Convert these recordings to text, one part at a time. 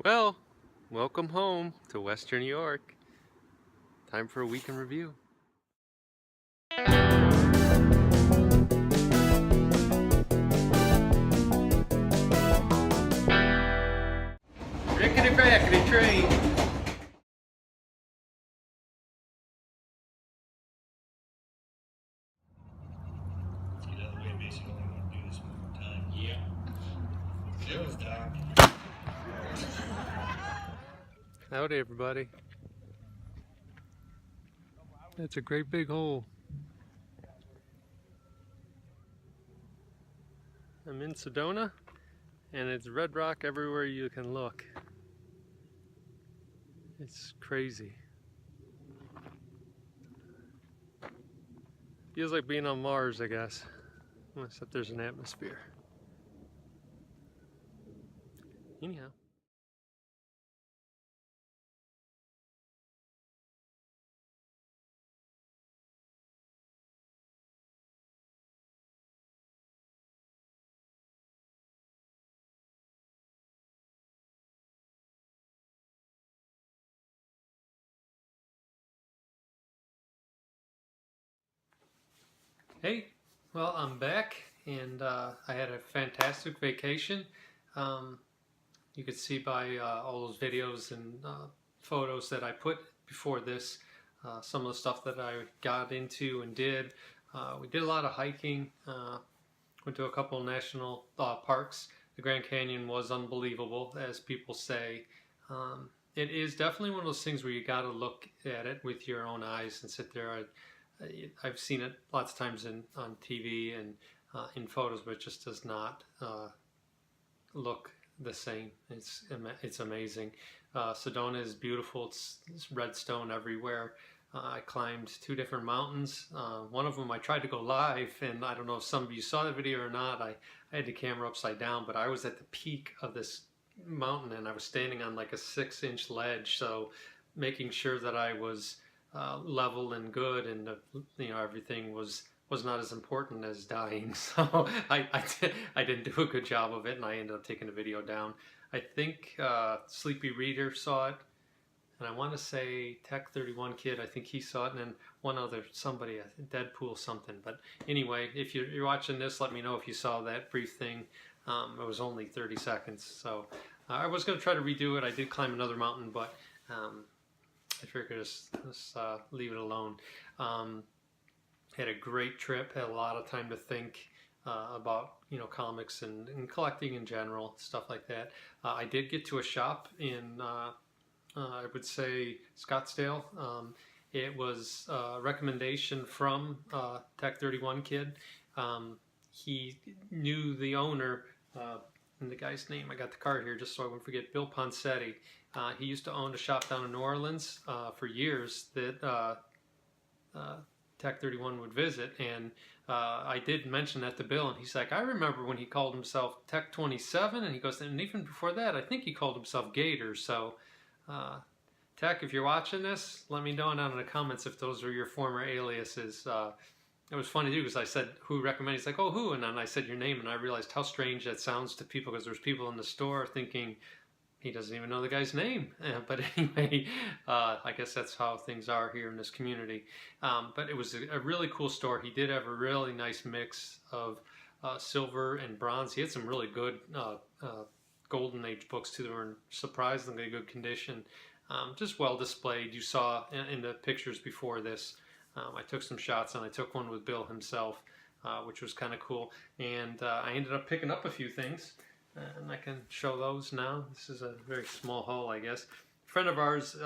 Well, welcome home to Western New York. Time for a week in review. Rickety crackety train. Yeah. It was dark. Howdy, everybody. That's a great big hole. I'm in Sedona, and it's red rock everywhere you can look. It's crazy. Feels like being on Mars, I guess. Except there's an atmosphere. Anyhow. Hey, well, I'm back, and I had a fantastic vacation. Um, you could see by all those videos and photos that I put before this, some of the stuff that I got into and did. We did a lot of hiking, went to a couple of national parks. The Grand Canyon was unbelievable, as people say. It is definitely one of those things where you got to look at it with your own eyes and sit there. I've seen it lots of times on TV and in photos, but it just does not look the same. It's amazing. Sedona is beautiful. It's red stone everywhere. I climbed two different mountains. One of them I tried to go live, and I don't know if some of you saw the video or not. I had the camera upside down, but I was at the peak of this mountain, and I was standing on like a 6-inch ledge, so making sure that I was level and good, and everything was not as important as dying. So I didn't do a good job of it, and I ended up taking the video down. I think Sleepy Reader saw it, and I want to say Tech 31 Kid, I think he saw it, and then one other, somebody, Deadpool something. But anyway, if you're watching this, let me know if you saw that brief thing. It was only 30 seconds, so I was going to try to redo it. I did climb another mountain, but I figured just leave it alone. Had a great trip. Had a lot of time to think about comics and collecting in general, stuff like that. I did get to a shop in I would say Scottsdale. It was a recommendation from Tech 31 Kid. He knew the owner. And the guy's name, I got the card here just so I wouldn't forget, Bill Poncetti. He used to own a shop down in New Orleans for years that Tech 31 would visit, and I did mention that to Bill, and he's like, I remember when he called himself Tech 27, and he goes, and even before that, I think he called himself Gator. So Tech, if you're watching this, let me know down in the comments if those are your former aliases. It was funny too because I said who recommended. He's like, oh, who? And then I said your name, and I realized how strange that sounds to people because there's people in the store thinking he doesn't even know the guy's name. But anyway, I guess that's how things are here in this community. But it was a really cool store. He did have a really nice mix of silver and bronze. He had some really good golden age books too that were in surprisingly good condition. Just well displayed. You saw in the pictures before this. I took some shots, and I took one with Bill himself, which was kind of cool. And I ended up picking up a few things, and I can show those now. This is a very small haul, I guess. A friend of ours,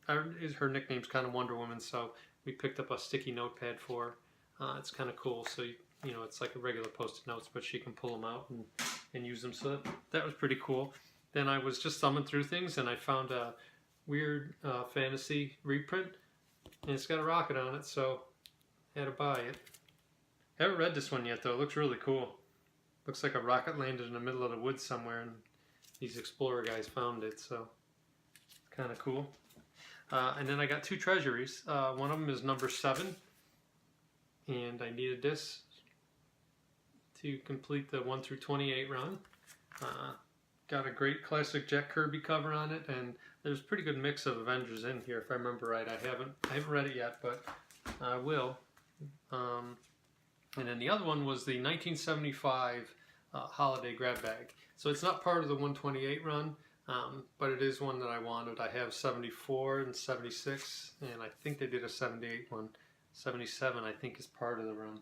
her nickname's kind of Wonder Woman, so we picked up a sticky notepad for her. It's kind of cool. So, it's like a regular Post-it notes, but she can pull them out and use them. So that was pretty cool. Then I was just thumbing through things, and I found a weird fantasy reprint. And it's got a rocket on it, so I had to buy it. Haven't read this one yet, though. It looks really cool. Looks like a rocket landed in the middle of the woods somewhere, and these explorer guys found it, so kind of cool. And then I got two treasuries. One of them is number 7, and I needed this to complete the 1 through 28 run. got a great classic Jack Kirby cover on it, and there's a pretty good mix of Avengers in here, if I remember right. I haven't read it yet, but I will. And then the other one was the 1975 holiday grab bag. So it's not part of the 128 run, but it is one that I wanted. I have 74 and 76, and I think they did a 78 one. 77, I think, is part of the run.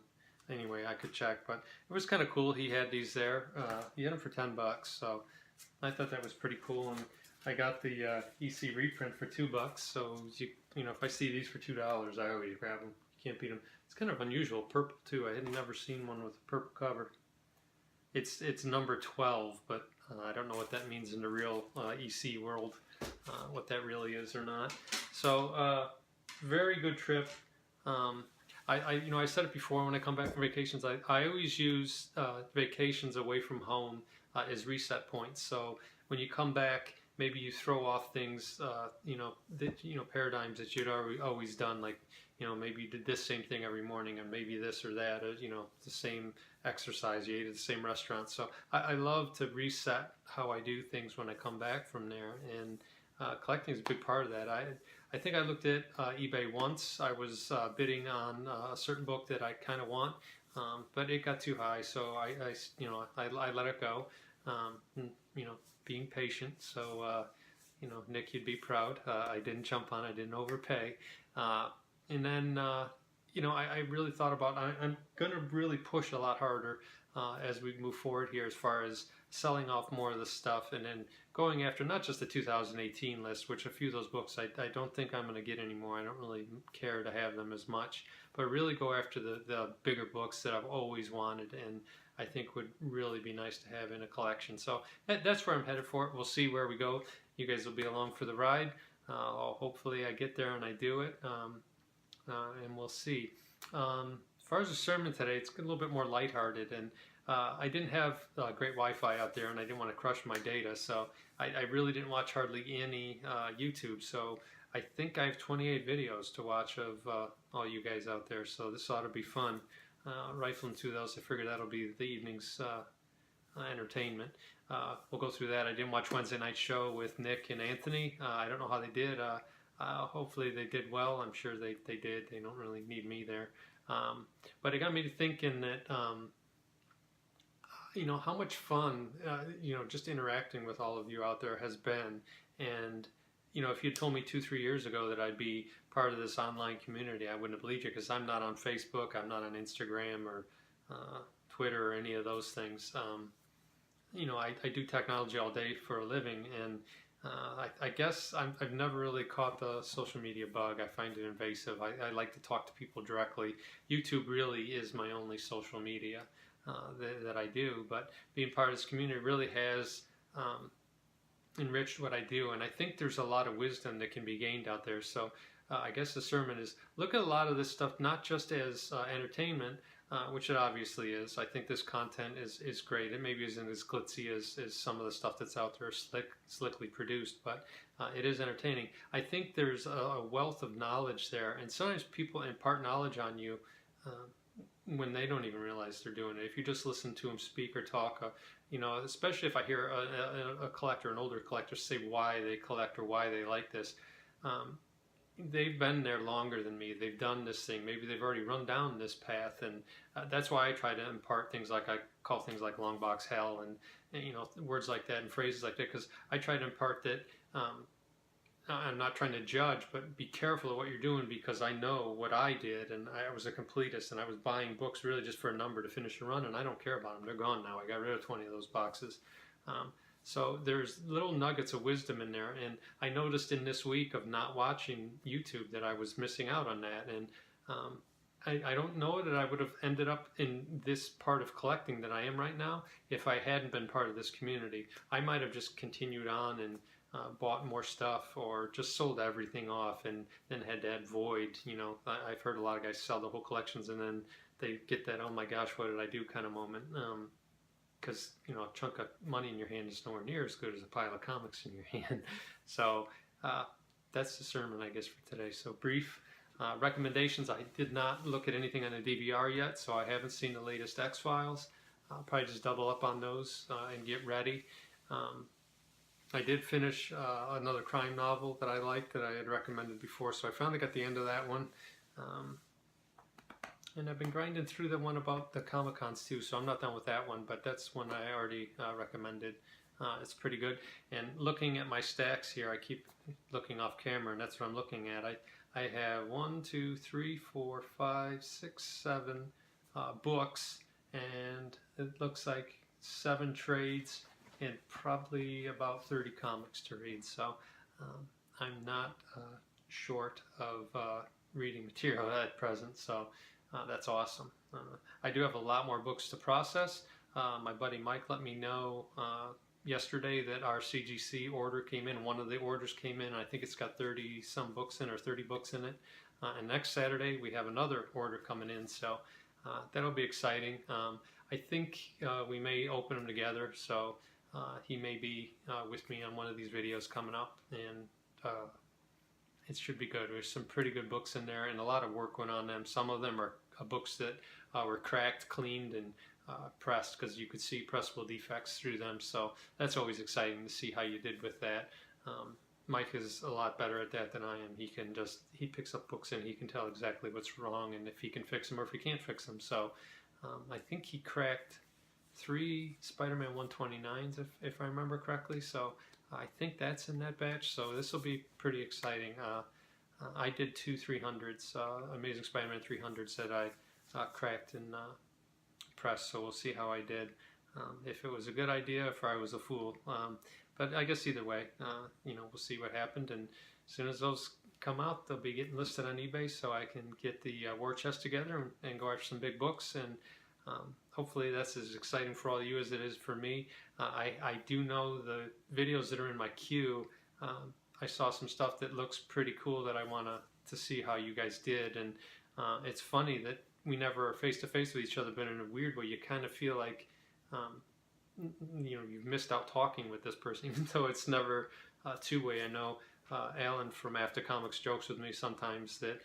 Anyway, I could check, but it was kind of cool. He had these there. He had them for $10, so I thought that was pretty cool. And I got the EC reprint for $2. So you know, if I see these for $2, I always grab them. You can't beat them. It's kind of unusual, purple too. I had never seen one with a purple cover. It's number 12, but I don't know what that means in the real EC world, what that really is or not. So very good trip. I said it before, when I come back from vacations, I always use vacations away from home as reset points. So when you come back, maybe you throw off things, paradigms that you'd always done, like, maybe you did this same thing every morning, and maybe this or that, or, the same exercise, you ate at the same restaurant. So I love to reset how I do things when I come back from there, and collecting is a big part of that. I think I looked at eBay once. I was bidding on a certain book that I kind of want, but it got too high, so I let it go. Being patient. So Nick, you'd be proud. I didn't jump on. I didn't overpay. And then I really thought about. I'm going to really push a lot harder as we move forward here, as far as selling off more of the stuff, and then going after not just the 2018 list, which a few of those books I don't think I'm going to get anymore. I don't really care to have them as much, but really go after the bigger books that I've always wanted, and I think would really be nice to have in a collection. So that's where I'm headed for it. We'll see where we go. You guys will be along for the ride. Hopefully I get there and I do it, and we'll see. As far as the sermon today, it's a little bit more lighthearted, and I didn't have great Wi-Fi out there, and I didn't want to crush my data, so I really didn't watch hardly any YouTube. So I think I have 28 videos to watch of all you guys out there, so this ought to be fun. Rifling through those, I figure that'll be the evening's entertainment. We'll go through that. I didn't watch Wednesday night show with Nick and Anthony. I don't know how they did. Hopefully they did well. I'm sure they did. They don't really need me there. But it got me to thinking that, how much fun, just interacting with all of you out there has been. And, if you'd told me 2-3 years ago that I'd be part of this online community, I wouldn't have believed you, because I'm not on Facebook, I'm not on Instagram or Twitter or any of those things. I do technology all day for a living, and I guess I've never really caught the social media bug. I find it invasive. I like to talk to people directly. YouTube really is my only social media that I do, but being part of this community really has enriched what I do, and I think there's a lot of wisdom that can be gained out there. So I guess the sermon is, look at a lot of this stuff not just as entertainment, which it obviously is. I think this content is great. It maybe isn't as glitzy as some of the stuff that's out there, slickly produced, but it is entertaining. I think there's a wealth of knowledge there, and sometimes people impart knowledge on you when they don't even realize they're doing it. If you just listen to them speak or talk, especially if I hear a collector, an older collector, say why they collect or why they like this, they've been there longer than me. They've done this thing. Maybe they've already run down this path, and that's why I try to impart things like, I call things like long box hell and words like that and phrases like that, because I try to impart that I'm not trying to judge, but be careful of what you're doing, because I know what I did, and I was a completist, and I was buying books really just for a number to finish a run, and I don't care about them. They're gone now. I got rid of 20 of those boxes. So there's little nuggets of wisdom in there, and I noticed in this week of not watching YouTube that I was missing out on that, and I don't know that I would have ended up in this part of collecting that I am right now if I hadn't been part of this community. I might have just continued on and bought more stuff, or just sold everything off and then had to add void. I've heard a lot of guys sell the whole collections and then they get that, oh my gosh, what did I do kind of moment. Because a chunk of money in your hand is nowhere near as good as a pile of comics in your hand. So that's the sermon, I guess, for today. So brief recommendations. I did not look at anything on the DVR yet, so I haven't seen the latest X-Files. I'll probably just double up on those and get ready. I did finish another crime novel that I liked that I had recommended before, so I finally got the end of that one. And I've been grinding through the one about the Comic-Cons too, so I'm not done with that one, but that's one I already recommended. It's pretty good. And looking at my stacks here, I keep looking off camera, and that's what I'm looking at. I have 1, 2, 3, 4, 5, 6, 7 books, and it looks like 7 trades and probably about 30 comics to read. So I'm not short of reading material at present, so that's awesome. I do have a lot more books to process. My buddy Mike let me know yesterday that our CGC order came in. One of the orders came in. I think it's got 30 some books in, or 30 books in it. And next Saturday we have another order coming in, so that'll be exciting. I think we may open them together, so he may be with me on one of these videos coming up, and it should be good. There's some pretty good books in there, and a lot of work went on them. Some of them are books that were cracked, cleaned, and pressed, because you could see pressable defects through them. So that's always exciting to see how you did with that. Mike is a lot better at that than I am. He picks up books and he can tell exactly what's wrong and if he can fix them or if he can't fix them. So I think he cracked 3 Spider-Man 129s if I remember correctly. So I think that's in that batch. So this will be pretty exciting. I did 2 300s, Amazing Spider-Man 300s that I cracked and pressed. So we'll see how I did. If it was a good idea, if I was a fool. But I guess either way, we'll see what happened. And as soon as those come out, they'll be getting listed on eBay, so I can get the war chest together and go after some big books. And hopefully that's as exciting for all of you as it is for me. I do know the videos that are in my queue. I saw some stuff that looks pretty cool that I want to see how you guys did. And it's funny that we never are face to face with each other, but in a weird way, you kind of feel like you've missed out talking with this person, even though it's never two-way. I know Alan from After Comics jokes with me sometimes that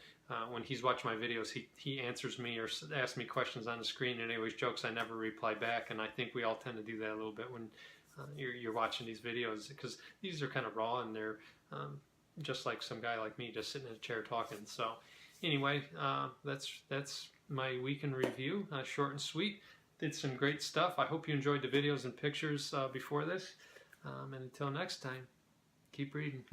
when he's watching my videos, he answers me or asks me questions on the screen, and he always jokes I never reply back. And I think we all tend to do that a little bit when you're watching these videos, because these are kind of raw and they're just like some guy like me just sitting in a chair talking. So anyway, that's my week in review, short and sweet. Did some great stuff. I hope you enjoyed the videos and pictures before this. And until next time, keep reading.